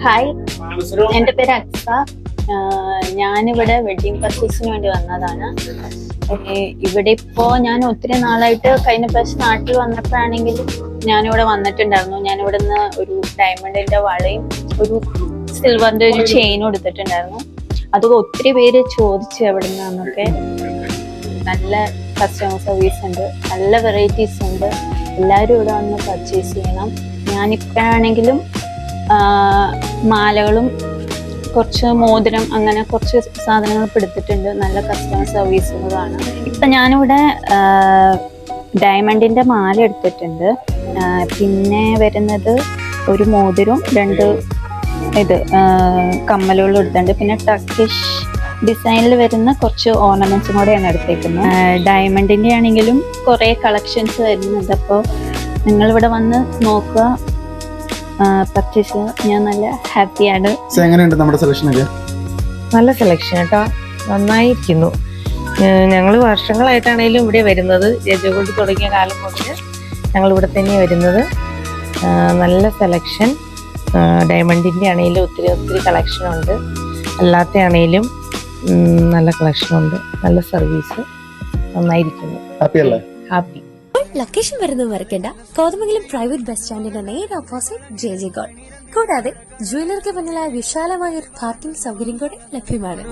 Hi, എൻ്റെ പേര് അക്സ. ഞാനിവിടെ വെഡിങ് പർച്ചേസിന് വേണ്ടി വന്നതാണ്. ഇവിടെ ഇപ്പോൾ ഞാൻ ഒത്തിരി നാളായിട്ട് കഴിഞ്ഞ പ്രാവശ്യം നാട്ടിൽ വന്നപ്പോഴാണെങ്കിൽ ഞാനിവിടെ വന്നിട്ടുണ്ടായിരുന്നു. ഞാനിവിടെ നിന്ന് ഒരു ഡയമണ്ടിന്റെ വളയും ഒരു സിൽവറിന്റെ ഒരു ചെയിനും എടുത്തിട്ടുണ്ടായിരുന്നു. അത് ഒത്തിരി പേര് ചോദിച്ചു എവിടെ നിന്നൊക്കെ. നല്ല കസ്റ്റമർ സർവീസ് ഉണ്ട്, നല്ല വെറൈറ്റീസ് ഉണ്ട്. എല്ലാവരും ഇവിടെ വന്ന് പർച്ചേസ് ചെയ്യണം. ഞാനിപ്പോഴാണെങ്കിലും മാലകളും കുറച്ച് മോതിരം അങ്ങനെ കുറച്ച് സാധനങ്ങൾ എടുത്തിട്ടുണ്ട്. നല്ല കസ്റ്റമർ സർവീസുകളാണ്. ഇപ്പൊ ഞാനിവിടെ ഡയമണ്ടിന്റെ മാല എടുത്തിട്ടുണ്ട്. പിന്നെ വരുന്നത് ഒരു മോതിരവും 2 കമ്മലുകളും എടുത്തിട്ടുണ്ട്. പിന്നെ ടർക്കിഷ് ഡിസൈനിൽ വരുന്ന കുറച്ച് ഓർണമെന്റ്സും കൂടെയാണ് എടുത്തേക്കുന്നത്. ഡയമണ്ടിന്റെ ആണെങ്കിലും കുറെ കളക്ഷൻസ് വരുന്നുണ്ട്. അപ്പോൾ നിങ്ങളിവിടെ വന്ന് നോക്കുക, പർച്ചേസ്. ഞാൻ നല്ല ഹാപ്പിയാണ്. എങ്ങനെയുണ്ട് നമ്മുടെ സെലക്ഷനൊക്കെ? നല്ല സെലക്ഷൻ കേട്ടോ, നന്നായിരിക്കുന്നു. ഞങ്ങൾ വർഷങ്ങളായിട്ടാണേലും ഇവിടെ വരുന്നത്. രജഗോൾഡ് തുടങ്ങിയ കാലം മുതൽ ഞങ്ങൾ ഇവിടെ തന്നെയാണ് വരുന്നത്. നല്ല സെലക്ഷൻ, ഡയമണ്ടിൻ്റെ ആണെങ്കിലും ഒത്തിരി കളക്ഷനുണ്ട്. അല്ലാത്ത ആണെങ്കിലും നല്ല കളക്ഷനുണ്ട്. നല്ല സർവീസ്, നന്നായിരിക്കുന്നു. ഹാപ്പി അല്ലേ? ഹാപ്പി. ലൊക്കേഷൻ വരുന്നത് മറക്കണ്ട. കോതമംഗലം പ്രൈവറ്റ് ബസ് സ്റ്റാൻഡിന്റെ നേരെ ഓപ്പോസിറ്റ് JJ ഗോൾഡ്. കൂടാതെ ജ്വല്ലറിക്ക് മുന്നിലായ വിശാലമായ ഒരു പാർക്കിംഗ് സൗകര്യം കൂടെ ലഭ്യമാണ്.